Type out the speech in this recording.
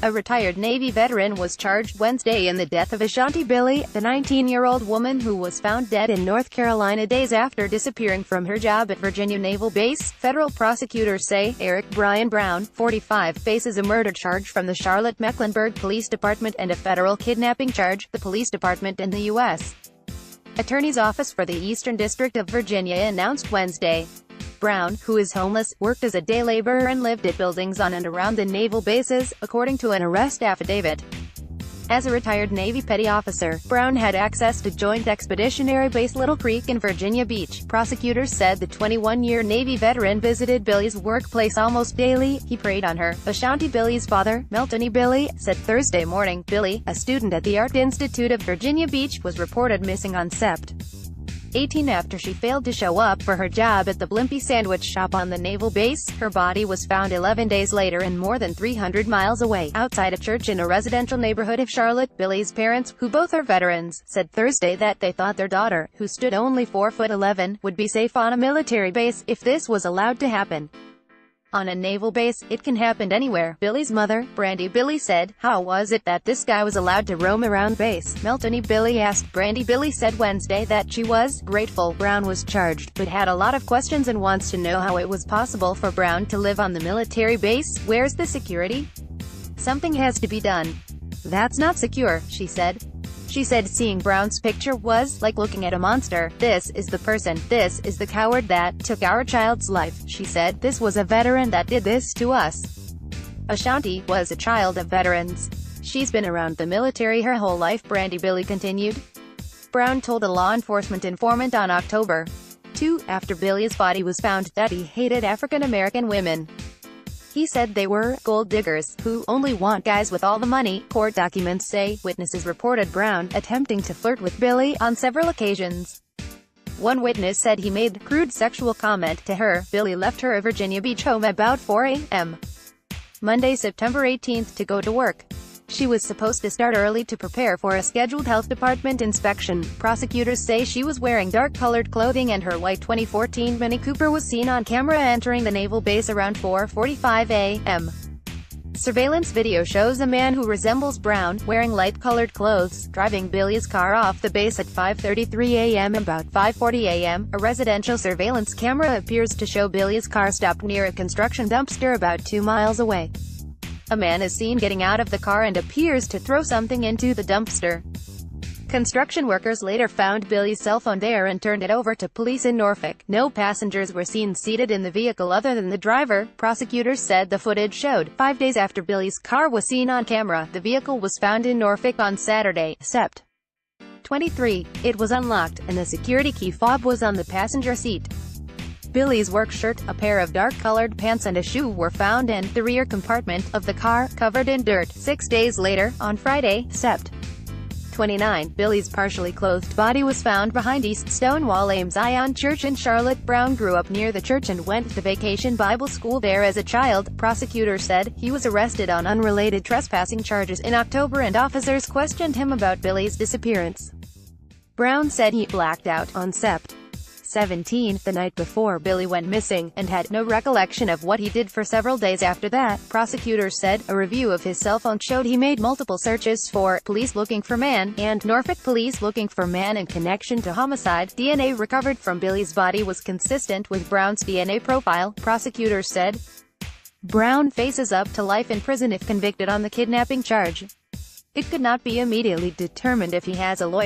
A retired Navy veteran was charged Wednesday in the death of Ashanti Billie, the 19-year-old woman who was found dead in North Carolina days after disappearing from her job at Virginia Naval Base. Federal prosecutors say Eric Brian Brown, 45, faces a murder charge from the Charlotte-Mecklenburg Police Department and a federal kidnapping charge, the police department in the U.S. Attorney's Office for the Eastern District of Virginia announced Wednesday. Brown, who is homeless, worked as a day laborer and lived at buildings on and around the naval bases, according to an arrest affidavit. As a retired Navy petty officer, Brown had access to Joint Expeditionary Base Little Creek in Virginia Beach. Prosecutors said the 21-year Navy veteran visited Billie's workplace almost daily. He preyed on her. Ashanti Billie's father, Ashanti Billie, said Thursday morning. Billie, a student at the Art Institute of Virginia Beach, was reported missing on Sept. 18 after she failed to show up for her job at the Blimpie sandwich shop on the naval base. Her body was found 11 days later and more than 300 miles away, outside a church in a residential neighborhood of Charlotte. Billie's parents, who both are veterans, said Thursday that they thought their daughter, who stood only 4'11", would be safe on a military base if this was allowed to happen. On a naval base, it can happen anywhere, Billie's mother, Ashanti Billie, said. How was it that this guy was allowed to roam around base? Ashanti Billie asked. Ashanti Billie said Wednesday that she was grateful Brown was charged, but had a lot of questions and wants to know how it was possible for Brown to live on the military base. Where's the security? Something has to be done. That's not secure, she said. She said seeing Brown's picture was like looking at a monster. This is the person, this is the coward that took our child's life, she said. This was a veteran that did this to us. Ashanti was a child of veterans. She's been around the military her whole life, Ashanti Billie continued. Brown told a law enforcement informant on October 2, after Billie's body was found, that he hated African American women. He said they were gold diggers who only want guys with all the money, court documents say. Witnesses reported Brown attempting to flirt with Billie on several occasions. One witness said he made crude sexual comment to her. Billie left her Virginia Beach home about 4 a.m. Monday, September 18, to go to work. She was supposed to start early to prepare for a scheduled health department inspection. Prosecutors say she was wearing dark-colored clothing and her white 2014 Mini Cooper was seen on camera entering the naval base around 4:45 a.m. Surveillance video shows a man who resembles Brown, wearing light-colored clothes, driving Billie's car off the base at 5:33 a.m. About 5:40 a.m., a residential surveillance camera appears to show Billie's car stopped near a construction dumpster about 2 miles away. A man is seen getting out of the car and appears to throw something into the dumpster. Construction workers later found Billie's cell phone there and turned it over to police in Norfolk. No passengers were seen seated in the vehicle other than the driver, prosecutors said. The footage showed. 5 days after Billie's car was seen on camera, the vehicle was found in Norfolk on Saturday, Sept. 23. It was unlocked, and the security key fob was on the passenger seat. Billie's work shirt, a pair of dark-colored pants and a shoe were found in the rear compartment of the car, covered in dirt. 6 days later, on Friday, Sept. 29, Billie's partially clothed body was found behind East Stonewall Ames Zion Church in Charlotte. Brown grew up near the church and went to Vacation Bible School there as a child. Prosecutors said he was arrested on unrelated trespassing charges in October and officers questioned him about Billie's disappearance. Brown said he blacked out on Sept. 17, the night before Billie went missing, and had no recollection of what he did for several days after that. Prosecutors said a review of his cell phone showed he made multiple searches for police looking for man and Norfolk police looking for man in connection to homicide. DNA recovered from Billie's body was consistent with Brown's DNA profile, prosecutors said. Brown faces up to life in prison if convicted on the kidnapping charge. It could not be immediately determined if he has a lawyer.